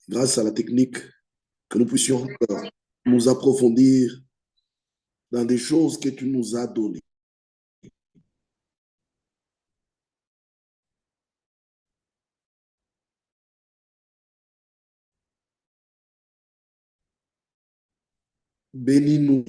grâce à la technique, que nous puissions encore nous approfondir dans des choses que tu nous as données. Bénis-nous.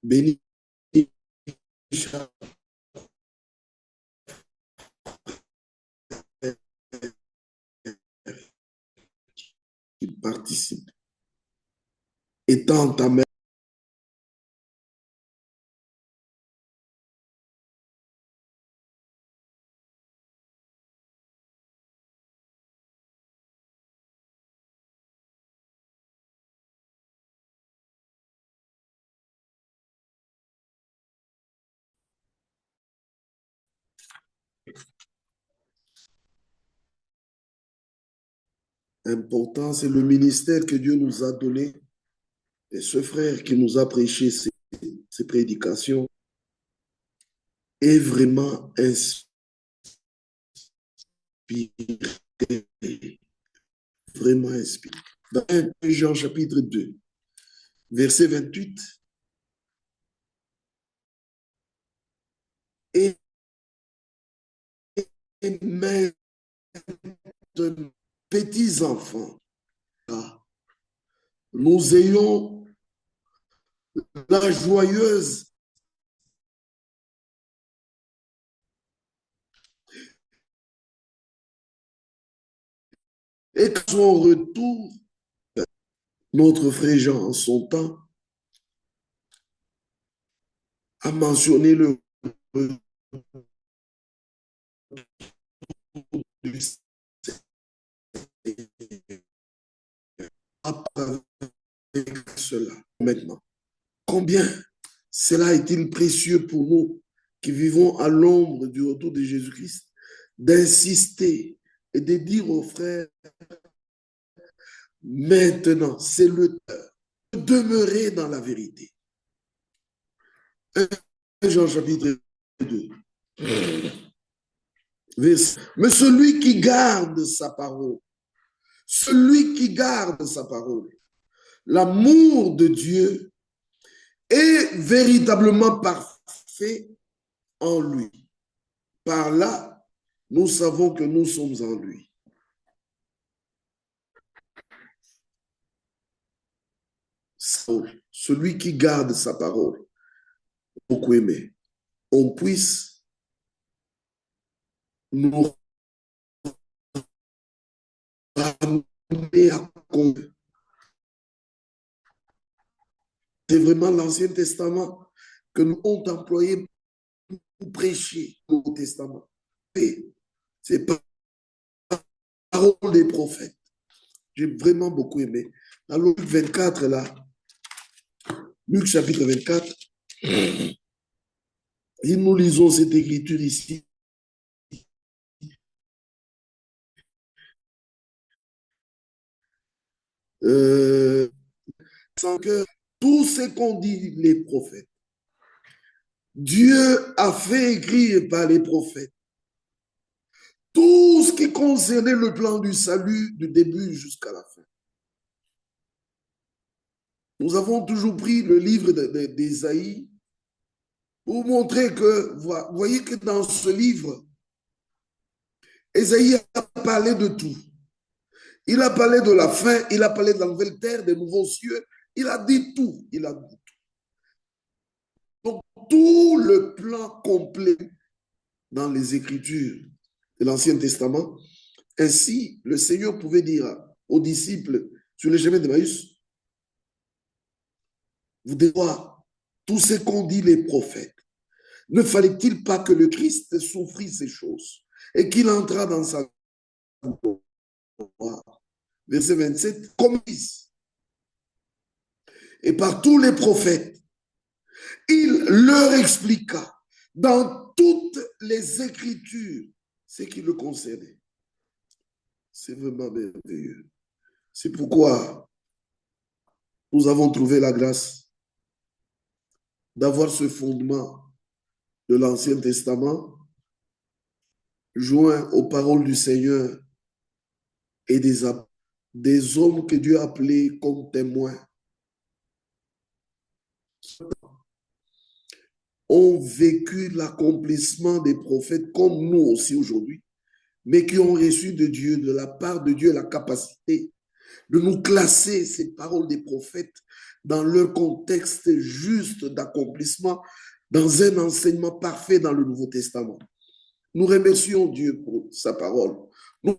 Bénis chaque qui participe. Étends ta main. Important, c'est le ministère que Dieu nous a donné. Et ce frère qui nous a prêché ces prédications est vraiment inspiré. Vraiment inspiré. Dans 1 Jean chapitre 2, verset 28, et même de petits enfants, nous ayons la joyeuse et qu'à son retour, notre frère Jean, en son temps, a mentionné le retour du Seigneur. Avec cela maintenant. Combien cela est-il précieux pour nous qui vivons à l'ombre du retour de Jésus-Christ, d'insister et de dire aux frères, maintenant, c'est le temps de demeurer dans la vérité. 1 Jean chapitre 2. Mais celui qui garde sa parole, l'amour de Dieu est véritablement parfait en lui. Par là, nous savons que nous sommes en lui. Celui qui garde sa parole, beaucoup aimé, on puisse nous ramener à comprendre. C'est vraiment l'Ancien Testament que nous avons employé pour prêcher le Nouveau Testament. C'est la parole des prophètes. J'ai vraiment beaucoup aimé. Dans Luc 24, là, Luc chapitre 24, et nous lisons cette écriture ici. Sans que tout ce qu'ont dit les prophètes, Dieu a fait écrire par les prophètes tout ce qui concernait le plan du salut du début jusqu'à la fin. Nous avons toujours pris le livre d'Ésaïe pour montrer que, vous voyez que dans ce livre, Ésaïe a parlé de tout. Il a parlé de la fin, il a parlé de la nouvelle terre, des nouveaux cieux, il a dit tout, il a dit tout. Donc, tout le plan complet dans les Écritures de l'Ancien Testament. Ainsi, le Seigneur pouvait dire aux disciples sur le chemin d'Emmaüs, vous devez voir tout ce qu'ont dit les prophètes. Ne fallait-il pas que le Christ souffrit ces choses et qu'il entra dans sa gloire? Verset 27, comme et par tous les prophètes, il leur expliqua dans toutes les Écritures ce qui le concernait. C'est vraiment merveilleux. C'est pourquoi nous avons trouvé la grâce d'avoir ce fondement de l'Ancien Testament joint aux paroles du Seigneur et des hommes que Dieu a appelés comme témoins ont vécu l'accomplissement des prophètes comme nous aussi aujourd'hui, mais qui ont reçu de Dieu, de la part de Dieu, la capacité de nous classer ces paroles des prophètes dans leur contexte juste d'accomplissement, dans un enseignement parfait dans le Nouveau Testament. Nous remercions Dieu pour sa parole. Nous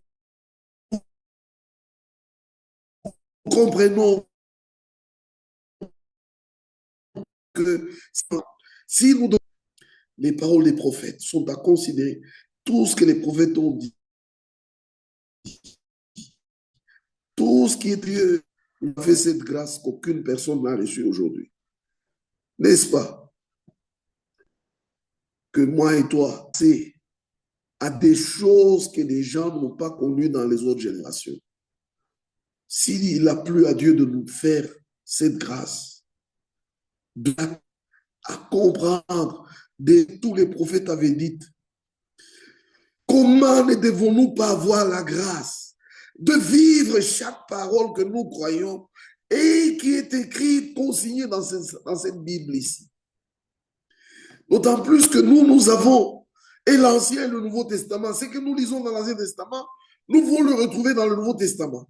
comprenons que si nous donnons les paroles des prophètes sont à considérer, tout ce que les prophètes ont dit, tout ce qui est Dieu a fait cette grâce qu'aucune personne n'a reçue aujourd'hui. N'est-ce pas? Que moi et toi, c'est à des choses que les gens n'ont pas connues dans les autres générations. S'il a plu à Dieu de nous faire cette grâce, à comprendre tous les prophètes avaient dit, comment ne devons-nous pas avoir la grâce de vivre chaque parole que nous croyons et qui est écrite, consignée dans cette Bible ici. D'autant plus que nous avons, et l'Ancien et le Nouveau Testament, ce que nous lisons dans l'Ancien Testament, nous pouvons le retrouver dans le Nouveau Testament.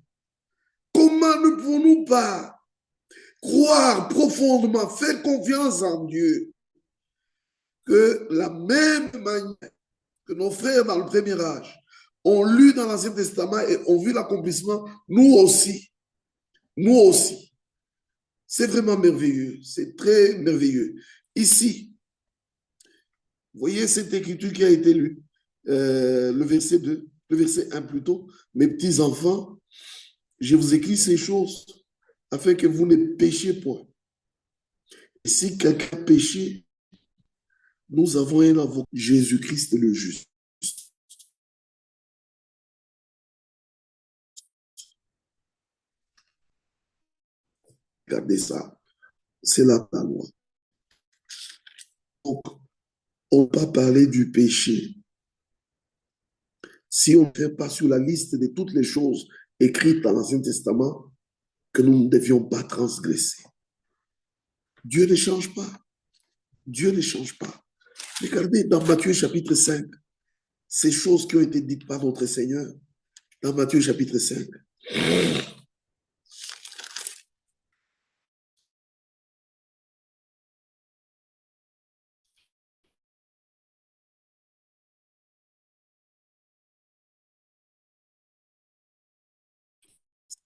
Comment ne pouvons-nous pas croire profondément, faire confiance en Dieu, que la même manière que nos frères dans le premier âge ont lu dans l'Ancien Testament et ont vu l'accomplissement, nous aussi. C'est vraiment merveilleux, c'est très merveilleux. Ici, vous voyez cette écriture qui a été lue, le verset 2, le verset 1 plutôt. Mes petits enfants, je vous écris ces choses afin que vous ne péchiez point. Et si quelqu'un a péché, nous avons un avocat, Jésus-Christ le juste. Regardez ça, c'est la loi. Donc, on ne peut pas parler du péché si on ne fait pas sur la liste de toutes les choses écrites dans l'Ancien Testament que nous ne devions pas transgresser. Dieu ne change pas. Dieu ne change pas. Regardez dans Matthieu chapitre 5, ces choses qui ont été dites par notre Seigneur, dans Matthieu chapitre 5.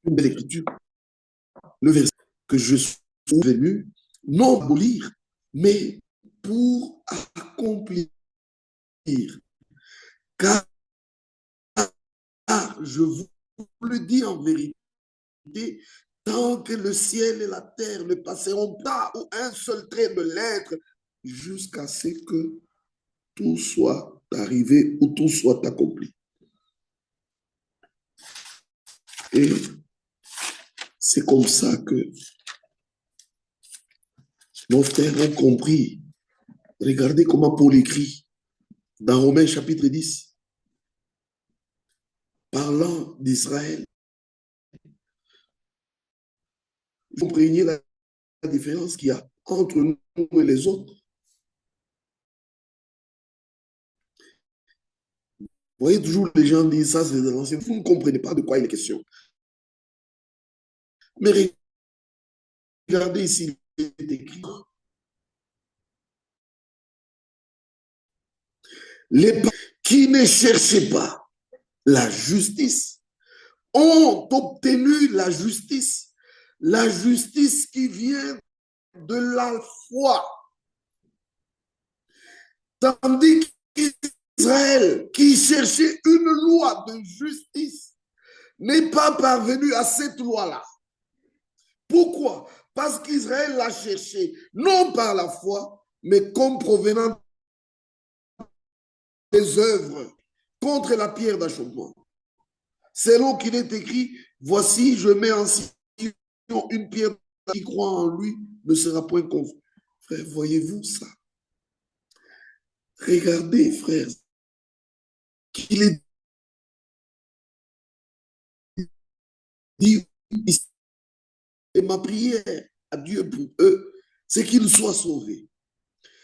Une belle écriture. Le verset que je suis venu, non pour lire, mais pour accomplir. Car je vous le dis en vérité, tant que le ciel et la terre ne passeront pas ou un seul trait de l'être, jusqu'à ce que tout soit arrivé ou tout soit accompli. Et c'est comme ça que nos frères ont compris. Regardez comment Paul écrit dans Romains chapitre 10, parlant d'Israël. Vous comprenez la différence qu'il y a entre nous et les autres. Vous voyez toujours les gens disent ça, c'est de l'ancien. Vous ne comprenez pas de quoi il est question. Mais regardez ici, il est écrit. Les qui ne cherchaient pas la justice ont obtenu la justice qui vient de la foi. Tandis qu'Israël, qui cherchait une loi de justice, n'est pas parvenu à cette loi-là. Pourquoi? Parce qu'Israël l'a cherché, non par la foi, mais comme provenant des œuvres contre la pierre d'achoppement. Selon qu'il est écrit, voici, je mets en Sion une pierre qui croit en lui ne sera point confus. Frère, voyez-vous ça? Regardez, frère, qu'il est dit, et ma prière à Dieu pour eux, c'est qu'ils soient sauvés.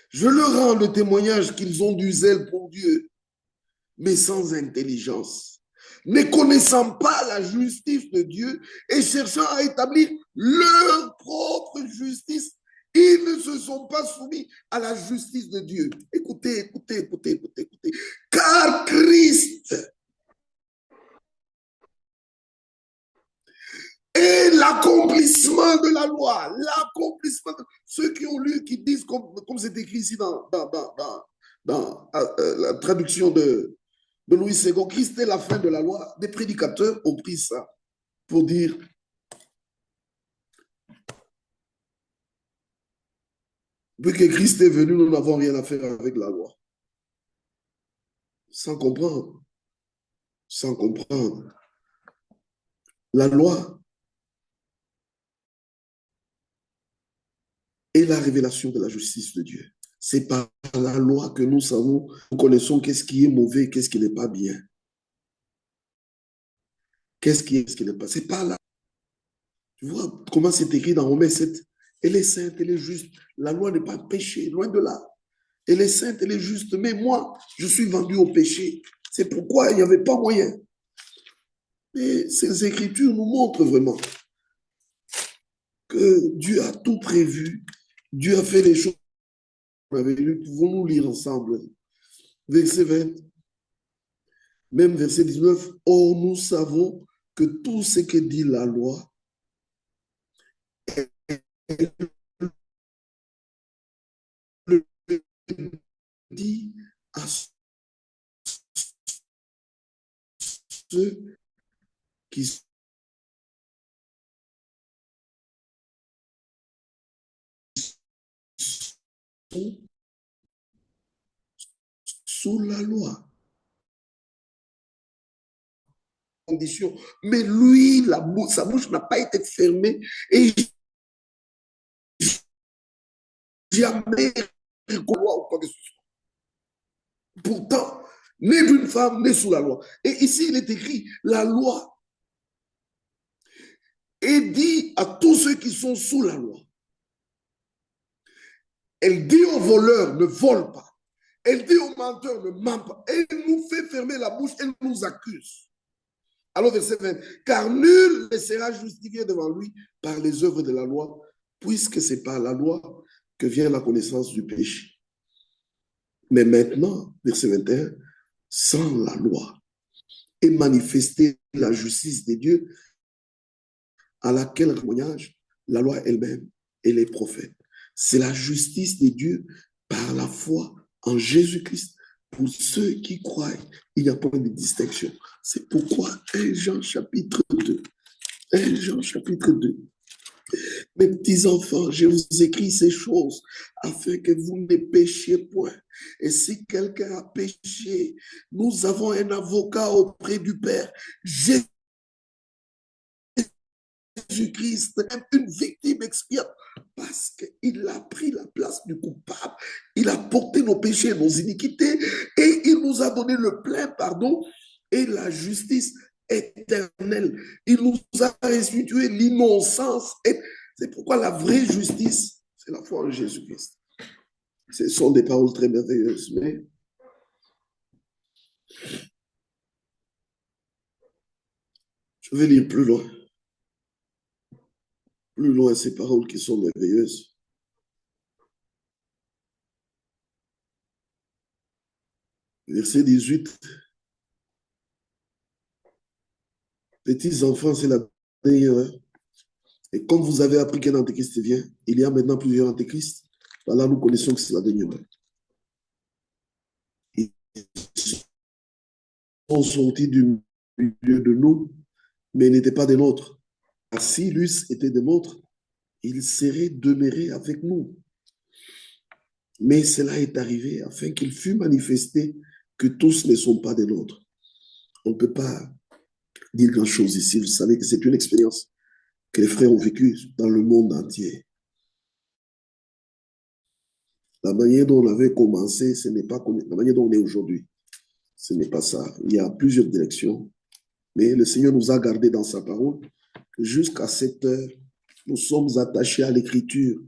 Je leur rends le témoignage qu'ils ont du zèle pour Dieu, mais sans intelligence, ne connaissant pas la justice de Dieu et cherchant à établir leur propre justice, ils ne se sont pas soumis à la justice de Dieu. Écoutez, écoutez, écoutez, écoutez, écoutez. Car Christ et l'accomplissement de la loi, l'accomplissement, ceux qui ont lu, qui disent, comme c'est écrit ici dans la traduction de Louis II, Christ est la fin de la loi, des prédicateurs ont pris ça pour dire, depuis que Christ est venu, nous n'avons rien à faire avec la loi. Sans comprendre. Sans comprendre. La loi est la révélation de la justice de Dieu. C'est par la loi que nous savons, nous connaissons qu'est-ce qui est mauvais, qu'est-ce qui n'est pas bien. Qu'est-ce qui n'est pas. C'est pas là. Tu vois comment c'est écrit dans Romains 7. Elle est sainte, elle est juste. La loi n'est pas péché, loin de là. Elle est sainte, elle est juste. Mais moi, je suis vendu au péché. C'est pourquoi il n'y avait pas moyen. Et ces écritures nous montrent vraiment que Dieu a tout prévu. Dieu a fait les choses. Pouvons-nous lire ensemble? Verset 20, même verset 19. Or, nous savons que tout ce que dit la loi le dit à ceux qui sont sous la loi. Condition. Mais lui, sa bouche n'a pas été fermée et jamais quoi que ce soit. Pourtant, né d'une femme, né sous la loi. Et ici, il est écrit, la loi est dit à tous ceux qui sont sous la loi. Elle dit aux voleurs, ne vole pas. Elle dit aux menteurs, ne ment pas. Elle nous fait fermer la bouche, elle nous accuse. Alors, verset 20, car nul ne sera justifié devant lui par les œuvres de la loi, puisque c'est par la loi que vient la connaissance du péché. Mais maintenant, verset 21, sans la loi est manifestée la justice de Dieu, à laquelle témoignage la loi elle-même et les prophètes. C'est la justice de Dieu par la foi en Jésus-Christ. Pour ceux qui croient, il n'y a pas de distinction. C'est pourquoi 1 Jean chapitre 2, 1 Jean chapitre 2, mes petits enfants, je vous écris ces choses afin que vous ne péchiez point. Et si quelqu'un a péché, nous avons un avocat auprès du Père, Jésus-Christ, une victime expiatoire, parce qu'il a pris la place du coupable. Il a porté nos péchés, nos iniquités, et il nous a donné le plein pardon et la justice éternelle. Il nous a restitué l'innocence. C'est pourquoi la vraie justice, c'est la foi en Jésus-Christ. Ce sont des paroles très merveilleuses, mais je vais lire plus loin. Plus loin, ces paroles qui sont merveilleuses. Verset 18. Petits enfants, c'est la dernière. Et comme vous avez appris qu'un antéchrist vient, il y a maintenant plusieurs antéchrists. Voilà, nous connaissons que c'est la dernière. Ils sont sortis du milieu de nous, mais ils n'étaient pas des nôtres. Si Luce était des nôtres, il serait demeuré avec nous. Mais cela est arrivé afin qu'il fût manifesté que tous ne sont pas des nôtres. On ne peut pas dire grand-chose ici. Vous savez que c'est une expérience que les frères ont vécue dans le monde entier. La manière dont on avait commencé, ce n'est pas la manière dont on est aujourd'hui. Ce n'est pas ça. Il y a plusieurs directions. Mais le Seigneur nous a gardés dans sa parole. Jusqu'à cette heure, nous sommes attachés à l'écriture.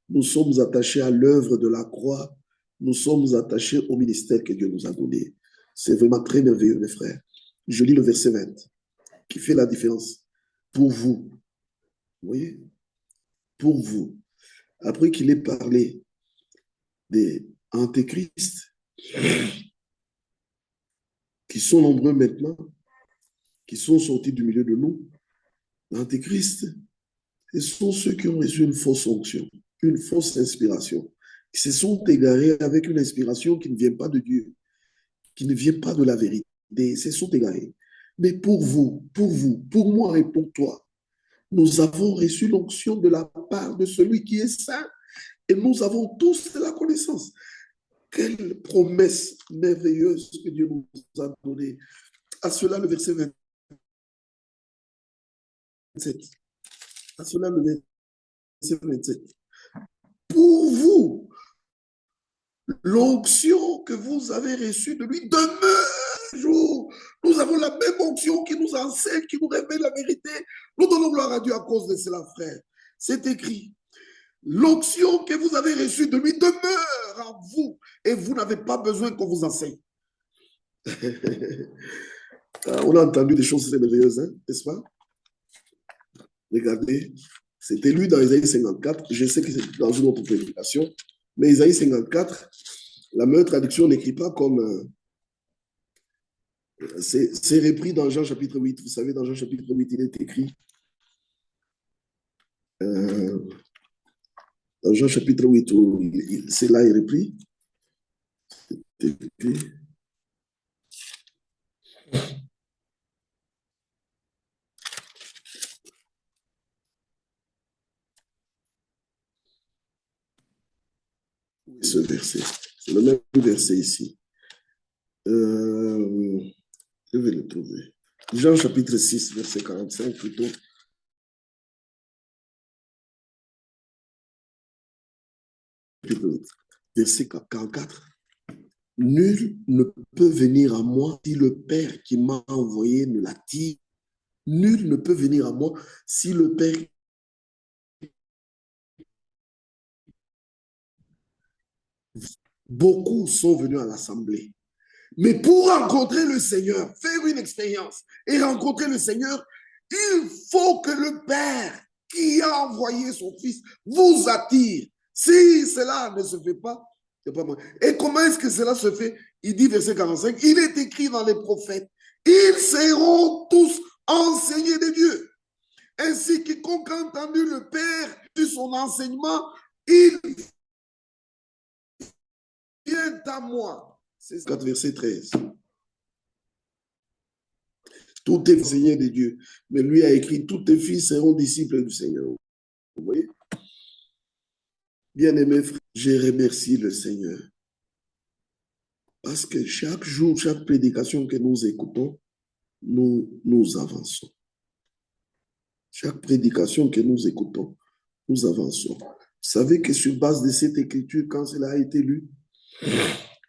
Nous sommes attachés à l'œuvre de la croix. Nous sommes attachés au ministère que Dieu nous a donné. C'est vraiment très merveilleux, mes frères. Je lis le verset 20, qui fait la différence. Pour vous, vous voyez, pour vous, après qu'il ait parlé des antéchrists, qui sont nombreux maintenant, qui sont sortis du milieu de nous, l'antéchrist, ce sont ceux qui ont reçu une fausse onction, une fausse inspiration, qui se sont égarés avec une inspiration qui ne vient pas de Dieu, qui ne vient pas de la vérité, se sont égarés. Mais pour vous, pour moi et pour toi, nous avons reçu l'onction de la part de celui qui est saint et nous avons tous la connaissance. Quelle promesse merveilleuse que Dieu nous a donnée. À cela, le verset 27. À cela, le verset 27. Pour vous, l'onction que vous avez reçue de lui demeure toujours. Nous avons la même onction qui nous enseigne, qui nous révèle la vérité. Nous donnons gloire à Dieu à cause de cela, frère. C'est écrit. L'onction que vous avez reçue de lui demeure en vous et vous n'avez pas besoin qu'on vous enseigne. On a entendu des choses très merveilleuses, hein, n'est-ce pas? Regardez, c'était lu dans Isaïe 54. Je sais que c'est dans une autre prédication, mais Isaïe 54, la meilleure traduction n'écrit pas comme... c'est repris dans Jean chapitre 8. Vous savez, dans Jean chapitre 8, il est écrit... dans Jean chapitre 8, c'est là, il est repris. C'est écrit... Ce verset. C'est le même verset ici. Je vais le trouver. Jean chapitre 6, verset 45 plutôt. Verset 44. Nul ne peut venir à moi si le Père qui m'a envoyé ne l'attire. Nul ne peut venir à moi si le Père... Beaucoup sont venus à l'assemblée. Mais pour rencontrer le Seigneur, faire une expérience et rencontrer le Seigneur, il faut que le Père qui a envoyé son Fils vous attire. Si cela ne se fait pas, c'est pas moi. Et comment est-ce que cela se fait? Il dit, verset 45, il est écrit dans les prophètes, ils seront tous enseignés de Dieu. Ainsi, quiconque a entendu le Père de son enseignement, il vient à moi. C'est 4, verset 13. Tout est enseigné de Dieu. Mais lui a écrit, tous tes fils seront disciples du Seigneur. Vous voyez? Bien-aimés frères, je remercie le Seigneur. Parce que chaque jour, chaque prédication que nous écoutons, nous avançons. Chaque prédication que nous écoutons, nous avançons. Vous savez que sur base de cette écriture, quand cela a été lu,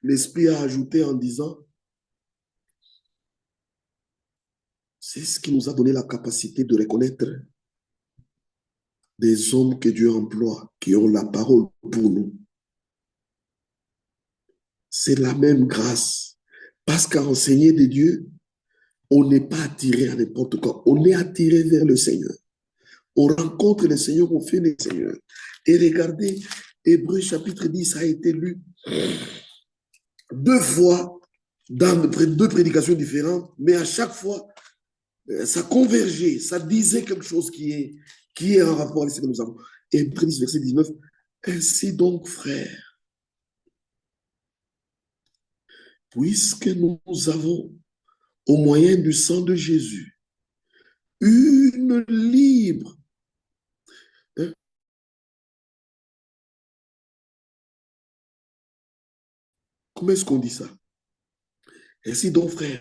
l'Esprit a ajouté en disant, c'est ce qui nous a donné la capacité de reconnaître des hommes que Dieu emploie, qui ont la parole pour nous. C'est la même grâce. Parce qu'à enseigner de Dieu, on n'est pas attiré à n'importe quoi. On est attiré vers le Seigneur. On rencontre le Seigneur, on fait le Seigneur. Et regardez, Hébreux chapitre 10 a été lu 2 fois dans 2 prédications différentes, mais à chaque fois, ça convergeait, ça disait quelque chose qui est en rapport avec ce que nous avons. Hébreux 10, verset 19. Ainsi donc, frères, puisque nous avons, au moyen du sang de Jésus, une libre. Hein? Comment est-ce qu'on dit ça? Ainsi donc, frère,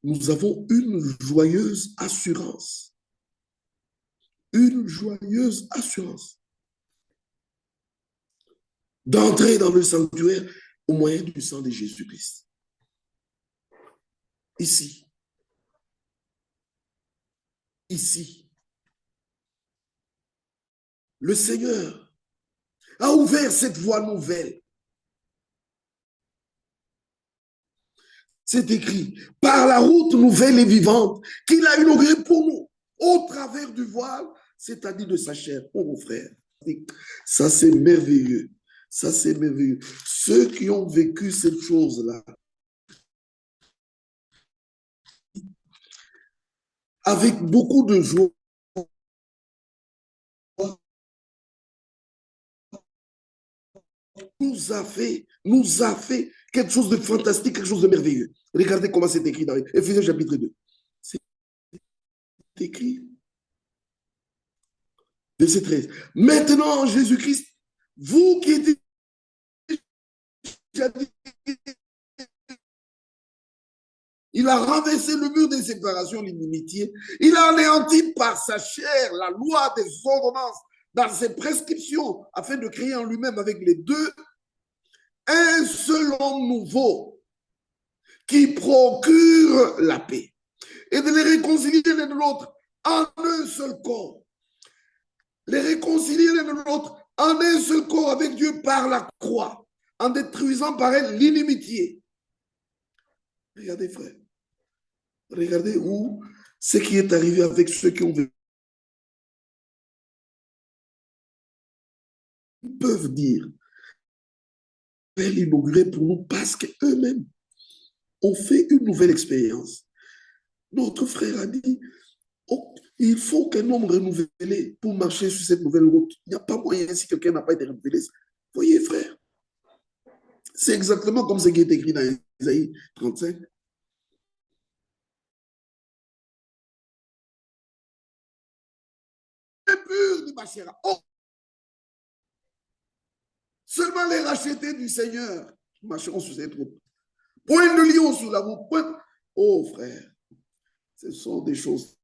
nous avons une joyeuse assurance. Une joyeuse assurance d'entrer dans le sanctuaire au moyen du sang de Jésus-Christ. Ici. Ici. Le Seigneur a ouvert cette voie nouvelle. C'est écrit, par la route nouvelle et vivante qu'il a inaugurée pour nous, au travers du voile, c'est-à-dire de sa chair. Oh mon frère, ça c'est merveilleux. Ça c'est merveilleux. Ceux qui ont vécu cette chose-là, avec beaucoup de joie, nous a fait quelque chose de fantastique, quelque chose de merveilleux. Regardez comment c'est écrit dans Éphésiens chapitre 2. C'est écrit, verset 13. Maintenant, Jésus-Christ, vous qui étiez il a renversé le mur des séparations, l'inimitié. Il a anéanti par sa chair la loi des ordonnances dans ses prescriptions afin de créer en lui-même avec les deux un seul homme nouveau qui procure la paix et de les réconcilier l'un de l'autre en un seul corps. Les réconcilier l'un de l'autre en un seul corps avec Dieu par la croix, en détruisant par elle l'inimitié. Regardez, frère. Regardez où ce qui est arrivé avec ceux qui ont vécu. Ils peuvent dire, Père inauguré pour nous parce qu'eux-mêmes ont fait une nouvelle expérience. Notre frère a dit, oh, il faut qu'un homme renouvelé pour marcher sur cette nouvelle route. Il n'y a pas moyen si quelqu'un n'a pas été renouvelé. Voyez, frère, c'est exactement comme ce qui est écrit dans Isaïe 35. Pur du Bachera. Oh! Seulement les rachetés du Seigneur marcheront sur cette route. Point de lion sur la route. Point... Oh, frère, ce sont des choses.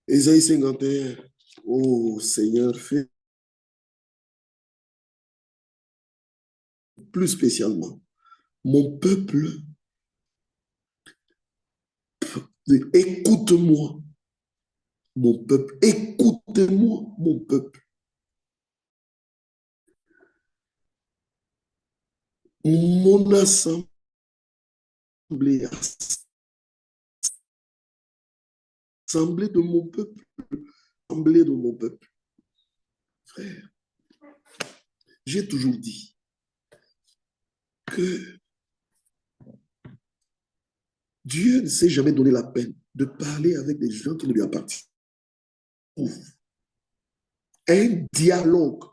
Isaïe 51. Oh, Seigneur, fais plus spécialement. Mon peuple, écoute-moi. Mon peuple, écoutez-moi, mon peuple. Mon assemblée, assemblée de mon peuple, assemblée de mon peuple. Frère, j'ai toujours dit que Dieu ne s'est jamais donné la peine de parler avec des gens qui ne lui appartiennent. Un dialogue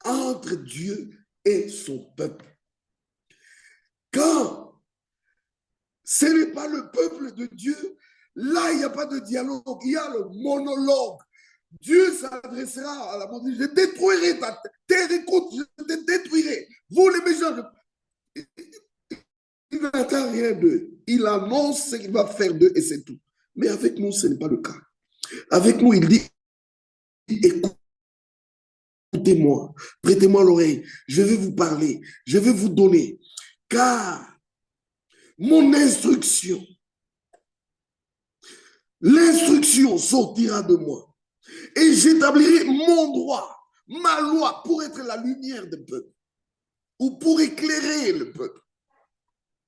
entre Dieu et son peuple. Quand ce n'est pas le peuple de Dieu, là, il n'y a pas de dialogue, il y a le monologue. Dieu s'adressera à la monde, je détruirai ta terre, écoute, je te détruirai. Vous les méchants, il n'attend rien d'eux. Il annonce ce qu'il va faire d'eux et c'est tout. Mais avec nous, ce n'est pas le cas. Avec nous, il dit, écoutez-moi, prêtez-moi l'oreille, je vais vous parler, je vais vous donner, car mon instruction, l'instruction sortira de moi et j'établirai mon droit, ma loi pour être la lumière du peuple ou pour éclairer le peuple.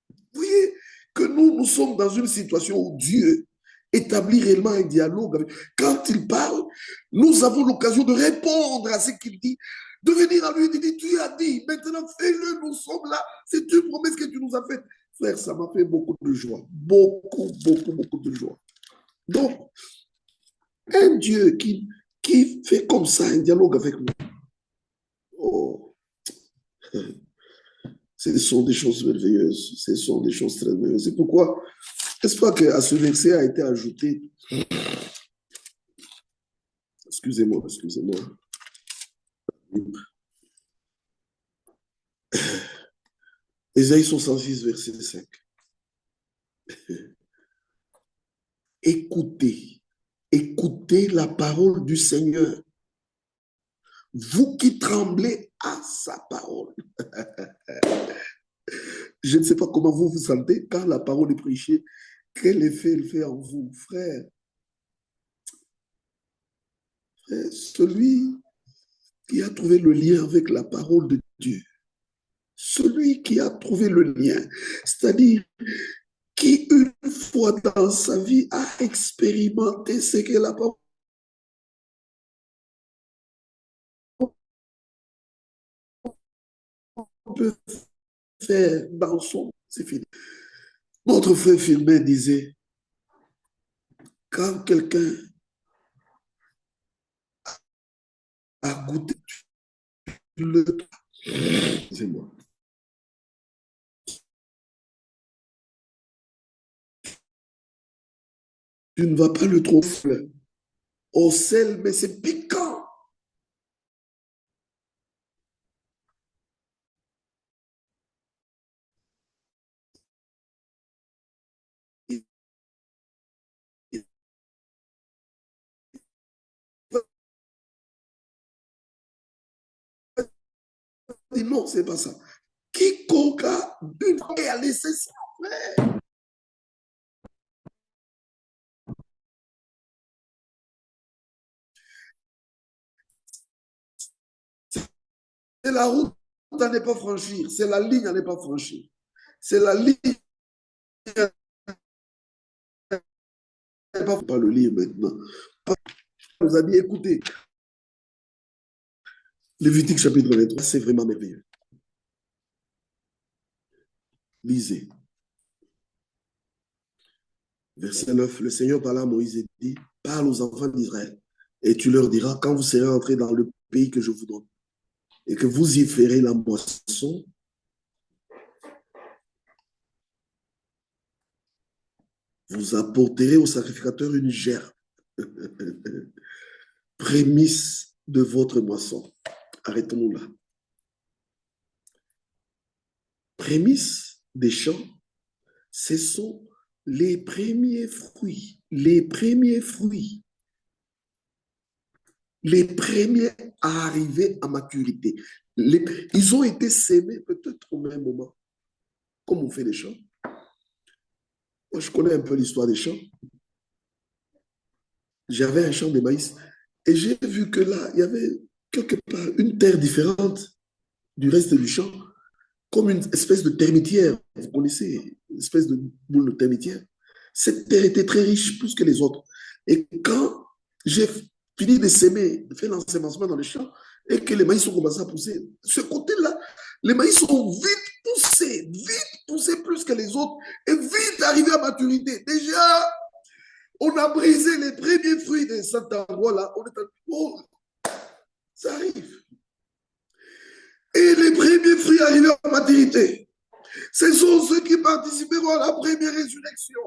Vous voyez que nous sommes dans une situation où Dieu établit réellement un dialogue. Quand il parle, nous avons l'occasion de répondre à ce qu'il dit, de venir à lui et de dire, tu as dit, maintenant fais-le, nous sommes là, c'est une promesse que tu nous as faite. Frère, ça m'a fait beaucoup de joie, beaucoup de joie. Donc, un Dieu qui fait comme ça un dialogue avec nous, oh, ce sont des choses merveilleuses, ce sont des choses très merveilleuses. C'est pourquoi, n'est-ce pas qu'à ce verset a été ajouté, excusez-moi, Ésaïe 66, verset 5. Écoutez, écoutez la parole du Seigneur, vous qui tremblez à sa parole. Je ne sais pas comment vous vous sentez quand la parole est prêchée. Quel effet elle fait en vous, frère? Frère, celui qui a trouvé le lien avec la parole de Dieu, celui qui a trouvé le lien, c'est-à-dire qui une fois dans sa vie a expérimenté ce que la parole peut faire dans son... C'est fini. Notre frère Firmin disait, quand quelqu'un a goûté le... C'est moi. Tu ne vas pas le trouver au sel, mais c'est piquant. Il dit non, c'est pas ça. Quiconque a une et a laissé ça, frère. C'est la route à ne pas franchir, c'est la ligne à ne pas franchir. C'est la ligne à ne pas le lire maintenant. On nous a dit, écoutez, Lévitique chapitre 23, c'est vraiment merveilleux. Lisez. Verset 9, le Seigneur parla à Moïse et dit, parle aux enfants d'Israël et tu leur diras, quand vous serez entrés dans le pays que je vous donne et que vous y ferez la moisson, vous apporterez au sacrificateur une gerbe, prémisse de votre moisson. Arrêtons-nous là. Prémisse des champs, ce sont les premiers fruits, les premiers fruits, les premiers à arriver à maturité. Ils ont été sémés peut-être au même moment, comme on fait les champs. Moi, je connais un peu l'histoire des champs. J'avais un champ de maïs et j'ai vu que là, il y avait quelque part une terre différente du reste du champ, comme une espèce de termitière. Vous connaissez, une espèce de boule de termitière. Cette terre était très riche, plus que les autres. Et quand j'ai fini de s'aimer, de faire l'ensemencement dans le champ, et que les maïs ont commencé à pousser, ce côté-là, les maïs sont vite poussés plus que les autres, et vite arrivés à maturité. Déjà, on a brisé les premiers fruits de cet endroit-là. On est en... oh, ça arrive. Et les premiers fruits arrivés à maturité, ce sont ceux qui participeront à la première résurrection.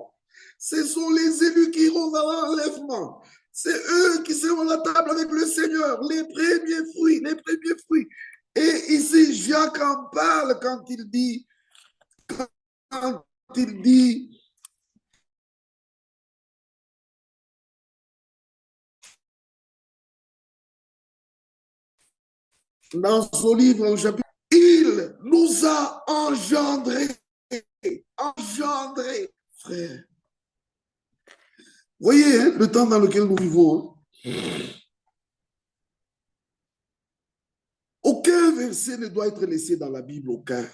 Ce sont les élus qui iront dans l'enlèvement. C'est eux qui seront à la table avec le Seigneur. Les premiers fruits, les premiers fruits. Et ici, Jacques en parle quand il dit, dans son livre en chapitre, il nous a engendrés, frère. Voyez hein, le temps dans lequel nous vivons. Hein? Aucun verset ne doit être laissé dans la Bible, aucun.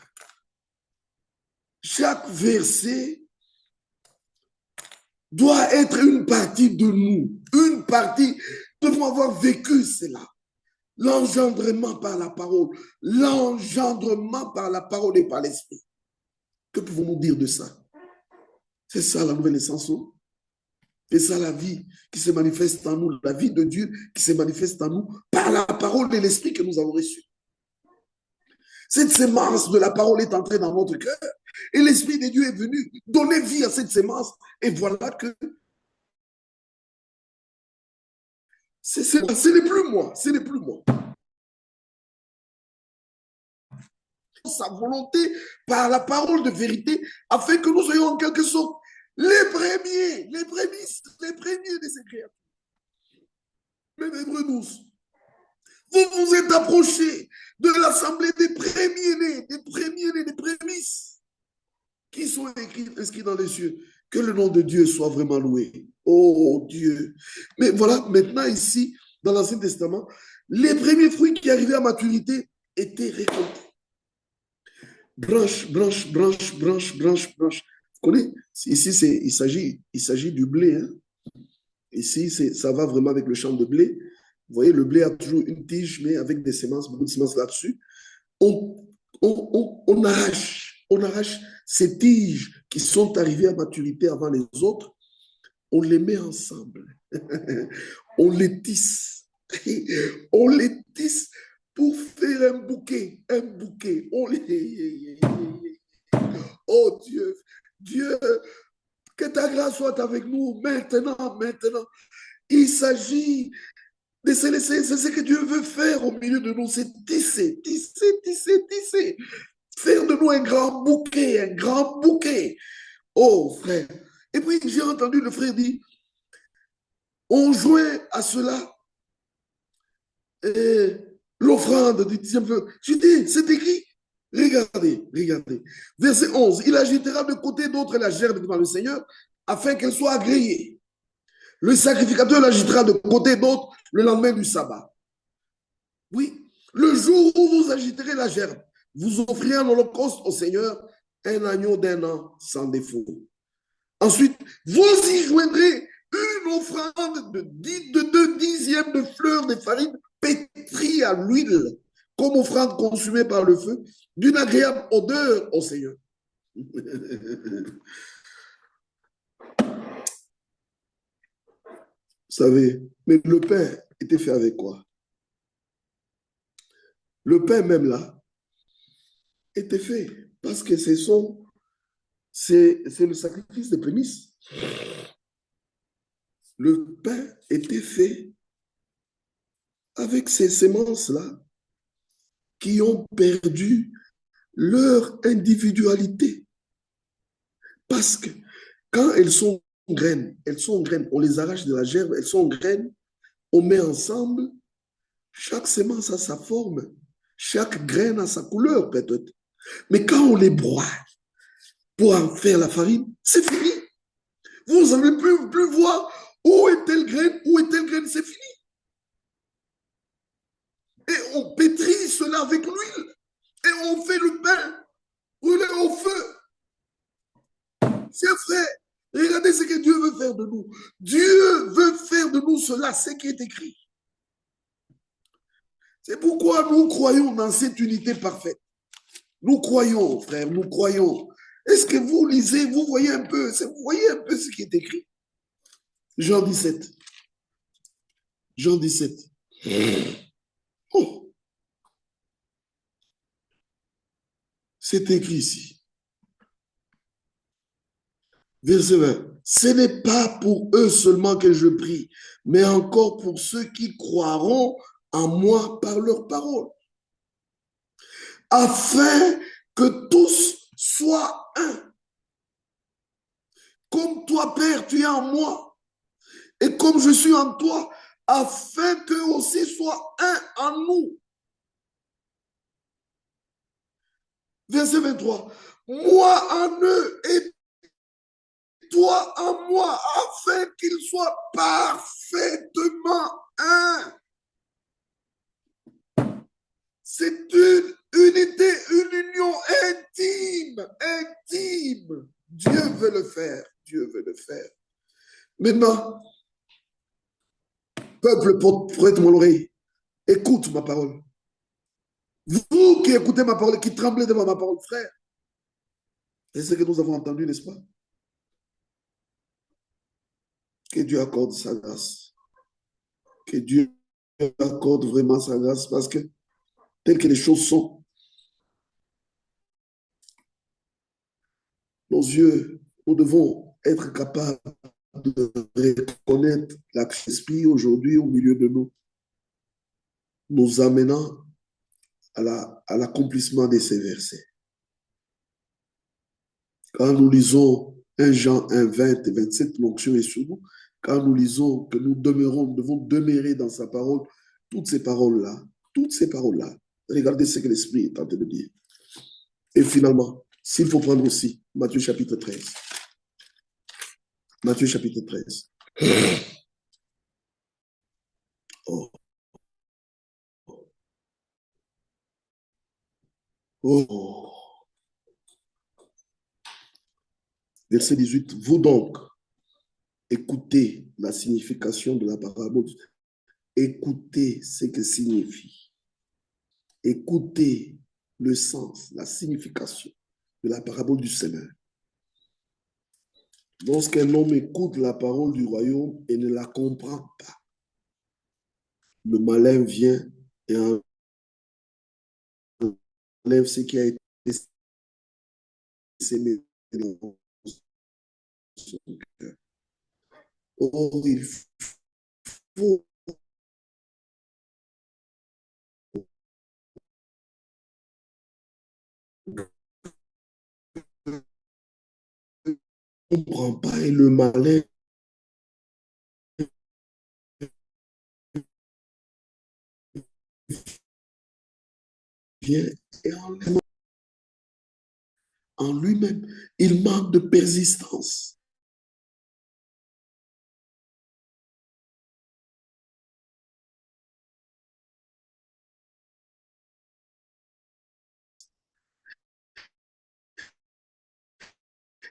Chaque verset doit être une partie de nous, une partie, nous devons avoir vécu cela. L'engendrement par la parole, l'engendrement par la parole et par l'esprit. Que pouvons-nous dire de ça? C'est ça la nouvelle naissance. C'est ça la vie qui se manifeste en nous, la vie de Dieu qui se manifeste en nous par la parole et l'esprit que nous avons reçu. Cette sémence de la parole est entrée dans notre cœur et l'esprit de Dieu est venu donner vie à cette sémence. Et voilà que ce n'est plus moi, ce n'est plus moi. sa volonté par la parole de vérité, afin que nous soyons en quelque sorte les premiers de ces créatures. Mais Hébreux 12, vous vous êtes approchés de l'assemblée des premiers-nés, des prémices qui sont inscrits dans les cieux. Que le nom de Dieu soit vraiment loué. Oh Dieu. Mais voilà, maintenant ici, dans l'Ancien Testament, les premiers fruits qui arrivaient à maturité étaient récoltés. Branche, branche, branche, branche, branche, branche. Vous connaissez? Ici, il s'agit du blé. Hein? Ici, ça va vraiment avec le champ de blé. Vous voyez, le blé a toujours une tige, mais avec des semences, beaucoup de semences là-dessus. On arrache ces tiges qui sont arrivées à maturité avant les autres, on les met ensemble. On les tisse. On les tisse pour faire un bouquet. Un bouquet. Oh Dieu, Dieu, que ta grâce soit avec nous maintenant. Il s'agit de se laisser, c'est ce que Dieu veut faire au milieu de nous, c'est tisser. Faire de nous un grand bouquet. Oh frère. Et puis j'ai entendu le frère dire, on joint à cela l'offrande du 10e feu. Je dis, c'est écrit. Regardez. Verset 11. Il agitera de côté d'autre la gerbe devant le Seigneur afin qu'elle soit agréée. Le sacrificateur l'agitera de côté d'autre le lendemain du sabbat. Oui, le jour où vous agiterez la gerbe, vous offrirez en holocauste au Seigneur un agneau d'1 an sans défaut. Ensuite, vous y joindrez une offrande de 2 dixièmes de fleurs de farine pétrie à l'huile, comme offrande consumée par le feu, d'une agréable odeur au Seigneur. Vous savez, mais le pain était fait avec quoi? Le pain même là était fait parce que c'est le sacrifice des prémices. Le pain était fait avec ces semences-là qui ont perdu leur individualité. Parce que quand elles sont graines, on les arrache de la gerbe, elles sont graines, on met ensemble, chaque semence a sa forme, chaque graine a sa couleur peut-être. Mais quand on les broie pour en faire la farine, c'est fini. Vous n'allez plus voir où est telle graine, c'est fini. Et on pétrit cela avec l'huile. Et on fait le pain brûlé au feu. C'est vrai. Regardez ce que Dieu veut faire de nous. Dieu veut faire de nous cela, ce qui est écrit. C'est pourquoi nous croyons dans cette unité parfaite. Nous croyons, frère, nous croyons. Est-ce que vous lisez, vous voyez un peu ce qui est écrit? Jean 17. Jean 17. Oh. C'est écrit ici. Verset 20. Ce n'est pas pour eux seulement que je prie, mais encore pour ceux qui croiront en moi par leur parole. Afin que tous soient un. Comme toi, Père, tu es en moi, et comme je suis en toi, afin qu'eux aussi soient un en nous. Verset 23. Moi en eux et toi en moi, afin qu'ils soient parfaitement un. C'est une unité, une union intime. Dieu veut le faire. Maintenant, peuple, prête-moi l'oreille. Écoute ma parole. Vous qui écoutez ma parole, qui tremblez devant ma parole, frère, c'est ce que nous avons entendu, n'est-ce pas? Que Dieu accorde sa grâce. Que Dieu accorde vraiment sa grâce parce que telles que les choses sont, nos yeux, nous devons être capables de reconnaître l'esprit aujourd'hui au milieu de nous, nous amenant à l'accomplissement de ces versets. Quand nous lisons 1 Jean 1, 20 et 27, l'onction est sur nous. Quand nous lisons que nous devons demeurer dans sa parole, toutes ces paroles-là, regardez ce que l'Esprit est en train de dire. Et finalement, s'il faut prendre aussi Matthieu chapitre 13. Matthieu chapitre 13. Oh. Oh. Verset 18. Vous donc, écoutez la signification de la parabole. Écoutez ce que signifie. Écoutez le sens, la signification de la parabole du Seigneur. Lorsqu'un homme écoute la parole du royaume et ne la comprend pas, le malin vient et enlève ce qui a été semé dans son cœur. Or, il faut ne comprend pas et le malin vient et enlève en lui-même. Il manque de persistance.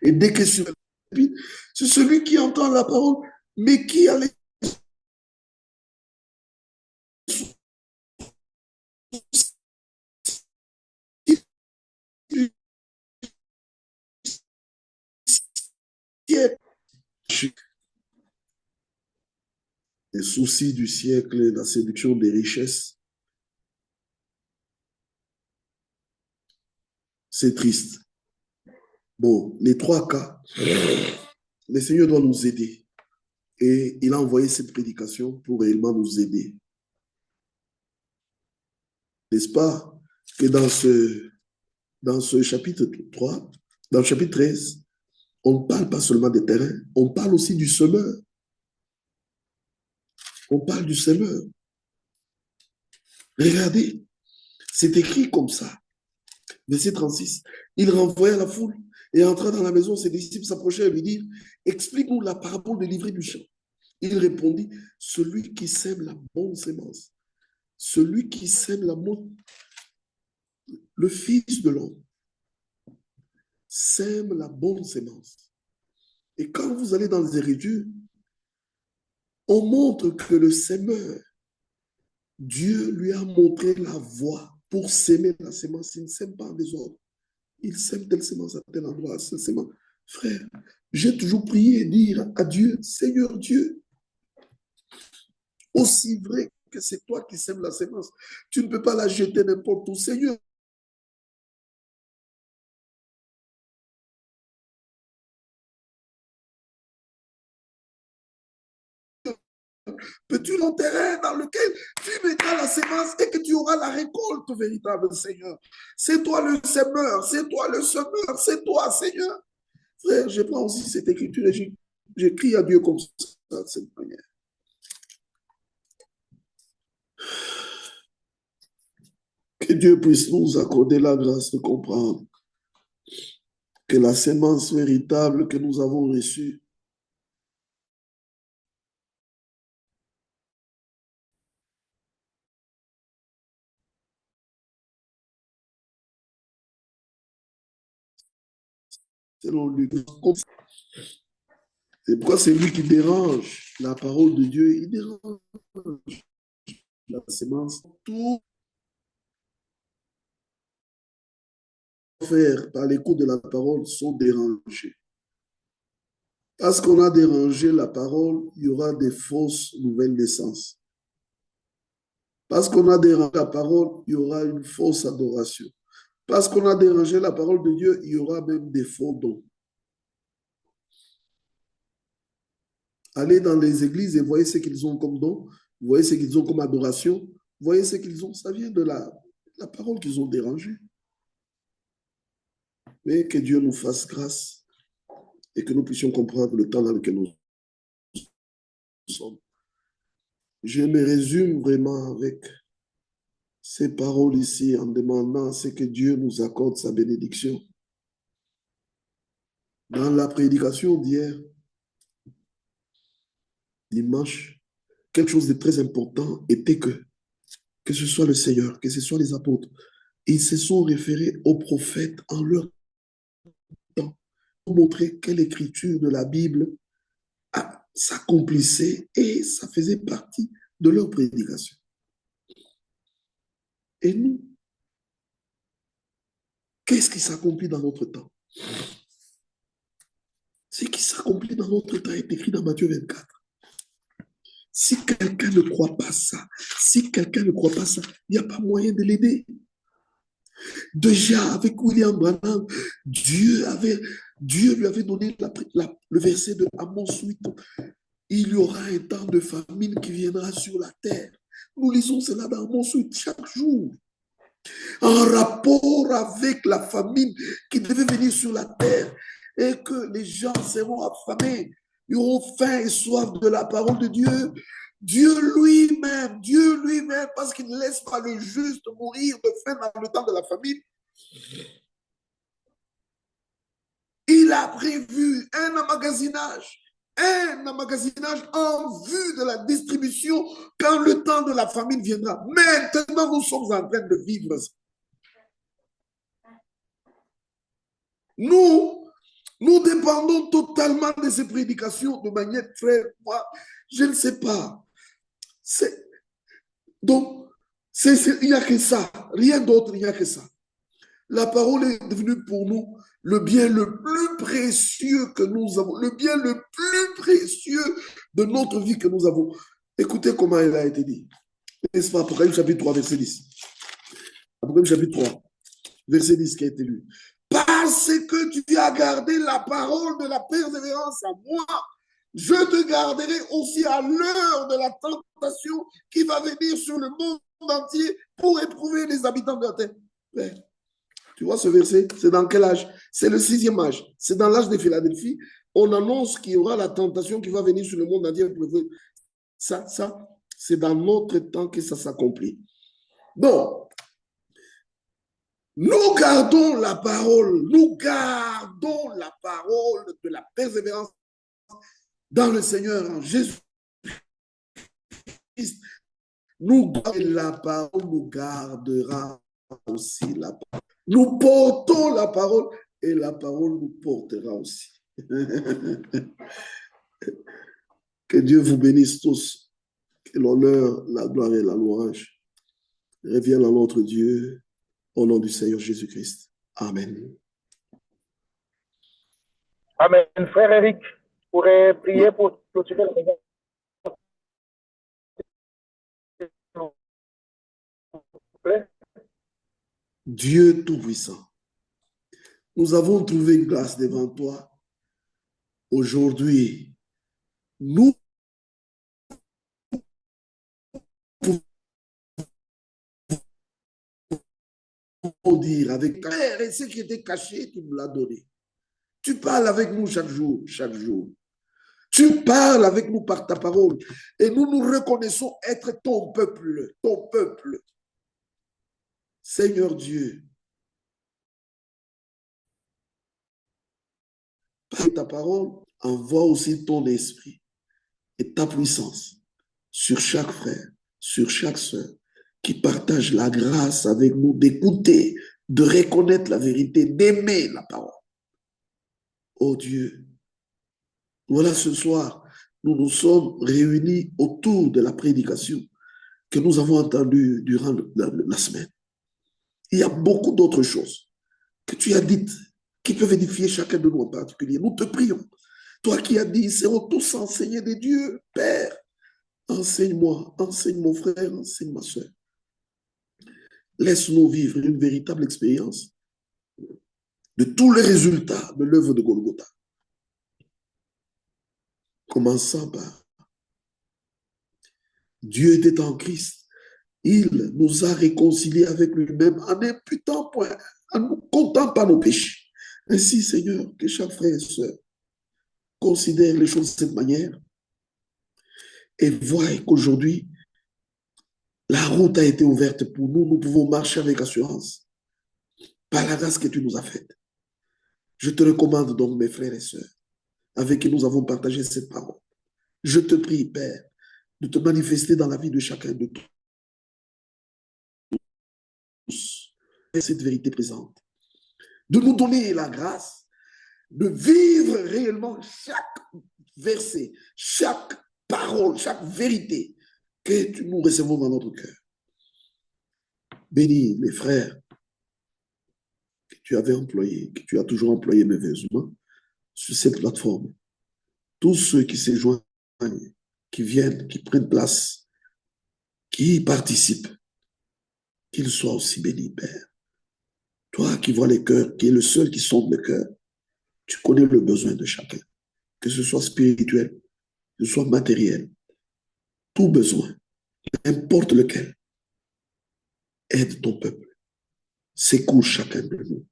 Et dès que c'est celui qui entend la parole, mais qui a les les soucis du siècle, la séduction des richesses, c'est triste. Bon, les trois cas, le Seigneur doit nous aider. Et il a envoyé cette prédication pour réellement nous aider. N'est-ce pas que dans ce chapitre 3, dans le chapitre 13, on ne parle pas seulement des terrains, on parle aussi du semeur. On parle du semeur. Regardez, c'est écrit comme ça. Verset 36. Il renvoya la foule et entra dans la maison. Ses disciples s'approchaient et lui dirent, explique-nous la parabole de l'ivraie du champ. Il répondit, celui qui sème la bonne sémence, celui qui sème la bonne, le Fils de l'homme, sème la bonne sémence. Et quand vous allez dans les Écritures, on montre que le sémeur, Dieu lui a montré la voie pour s'aimer la sémence. Il ne sème pas en désordre. Il sème telle sémence à tel endroit, cette sémence. Frère, j'ai toujours prié et dire à Dieu, Seigneur Dieu, aussi vrai que c'est toi qui sèmes la sémence, tu ne peux pas la jeter n'importe où. Seigneur, peux-tu l'enterrer dans lequel tu mettras la sémence et que tu auras la récolte véritable, Seigneur. C'est toi le semeur, c'est toi le semeur, c'est toi, Seigneur. Frère, je prends aussi cette écriture et j'écris à Dieu comme ça, de cette manière. Que Dieu puisse nous accorder la grâce de comprendre que la sémence véritable que nous avons reçue, selon lui, c'est pourquoi c'est lui qui dérange la parole de Dieu, il dérange la sémence. Tout faire par l'écoute de la parole sont dérangés. Parce qu'on a dérangé la parole, il y aura des fausses nouvelles naissances. Parce qu'on a dérangé la parole, il y aura une fausse adoration. Parce qu'on a dérangé la parole de Dieu, il y aura même des faux dons. Allez dans les églises et voyez ce qu'ils ont comme don, voyez ce qu'ils ont comme adoration, voyez ce qu'ils ont, ça vient de là. la parole qu'ils ont dérangée. Mais que Dieu nous fasse grâce et que nous puissions comprendre le temps dans lequel nous sommes. Je me résume vraiment avec ces paroles ici en demandant ce que Dieu nous accorde sa bénédiction. Dans la prédication d'hier, dimanche, quelque chose de très important était que ce soit le Seigneur, que ce soit les apôtres, ils se sont référés aux prophètes en leur temps pour montrer que l'écriture de la Bible s'accomplissait et ça faisait partie de leur prédication. Et nous, qu'est-ce qui s'accomplit dans notre temps? Ce qui s'accomplit dans notre temps est écrit dans Matthieu 24. Si quelqu'un ne croit pas ça, il n'y a pas moyen de l'aider. Déjà, avec William Branham, Dieu lui avait donné le verset de Amos 8. Il y aura un temps de famine qui viendra sur la terre. Nous lisons cela dans Amos 8 chaque jour. En rapport avec la famine qui devait venir sur la terre et que les gens seront affamés, ils auront faim et soif de la parole de Dieu. Dieu lui-même, parce qu'il ne laisse pas le juste mourir de faim dans le temps de la famine, il a prévu un emmagasinage en vue de la distribution quand le temps de la famine viendra. Maintenant, nous sommes en train de vivre ça. Nous dépendons totalement de ces prédications de manière très... Moi, je ne sais pas. Donc, il n'y a que ça. Rien d'autre, il n'y a que ça. La parole est devenue pour nous le bien le plus précieux que nous avons, le bien le plus précieux de notre vie que nous avons. Écoutez comment elle a été dit. N'est-ce pas? Apocalypse chapitre 3, verset 10. Apocalypse chapitre 3, verset 10 qui a été lu. Parce que tu as gardé la parole de la persévérance à moi, je te garderai aussi à l'heure de la tentation qui va venir sur le monde entier pour éprouver les habitants de la terre. Père, tu vois ce verset? C'est dans quel âge? C'est le 6e âge. C'est dans l'âge de Philadelphie. On annonce qu'il y aura la tentation qui va venir sur le monde entier. Ça, c'est dans notre temps que ça s'accomplit. Donc, nous gardons la parole de la persévérance dans le Seigneur, en Jésus-Christ. Nous gardons la parole, nous gardera aussi la parole. Nous portons la parole et la parole nous portera aussi. Que Dieu vous bénisse tous. Que l'honneur, la gloire et la louange reviennent à notre Dieu au nom du Seigneur Jésus-Christ. Amen. Amen. Frère Eric, vous pourrez prier pour clôturer la maison. Dieu Tout-Puissant, nous avons trouvé une grâce devant toi. Aujourd'hui, nous pouvons dire avec Père et ce qui était caché, tu nous l'as donné. Tu parles avec nous chaque jour, chaque jour. Tu parles avec nous par ta parole et nous nous reconnaissons être ton peuple, ton peuple. Seigneur Dieu, par ta parole, envoie aussi ton esprit et ta puissance sur chaque frère, sur chaque sœur qui partage la grâce avec nous d'écouter, de reconnaître la vérité, d'aimer la parole. Oh Dieu, voilà ce soir, nous nous sommes réunis autour de la prédication que nous avons entendue durant la semaine. Il y a beaucoup d'autres choses que tu as dites qui peuvent édifier chacun de nous en particulier. Nous te prions. Toi qui as dit, ils seront tous enseignés de Dieu. Père, enseigne-moi, enseigne mon frère, enseigne ma soeur. Laisse-nous vivre une véritable expérience de tous les résultats de l'œuvre de Golgotha. Commençant par Dieu était en Christ Il nous a réconciliés avec lui-même en n'imputant point, en ne comptant pas nos péchés. Ainsi, Seigneur, que chaque frère et sœur considère les choses de cette manière et voit qu'aujourd'hui, la route a été ouverte pour nous. Nous pouvons marcher avec assurance par la grâce que tu nous as faite. Je te recommande donc, mes frères et sœurs, avec qui nous avons partagé cette parole. Je te prie, Père, de te manifester dans la vie de chacun de tous. Cette vérité présente. De nous donner la grâce de vivre réellement chaque verset, chaque parole, chaque vérité que nous recevons dans notre cœur. Bénis mes frères que tu avais employés, que tu as toujours employés merveilleusement sur cette plateforme. Tous ceux qui se joignent, qui viennent, qui prennent place, qui participent, qu'ils soient aussi bénis, Père. Toi qui vois les cœurs, qui es le seul qui sonde le cœur, tu connais le besoin de chacun, que ce soit spirituel, que ce soit matériel, tout besoin, n'importe lequel. Aide ton peuple, secoue chacun de nous.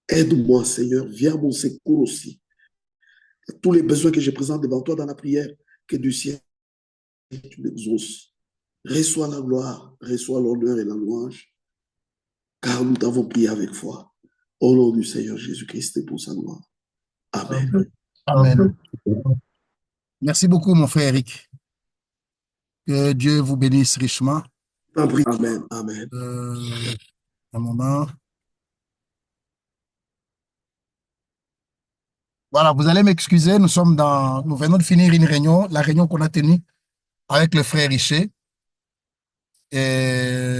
Aide-moi, Seigneur, viens à mon secours aussi. Tous les besoins que je présente devant toi dans la prière, que du ciel tu m'exauces. Reçois la gloire, reçois l'honneur et la louange, car nous t'avons prié avec foi. Au nom du Seigneur Jésus-Christ et pour sa gloire. Amen. Amen. Merci beaucoup, mon frère Eric. Que Dieu vous bénisse richement. Amen. Amen. Un moment. Voilà, vous allez m'excuser, nous venons de finir une réunion, la réunion qu'on a tenue avec le frère Richer. Et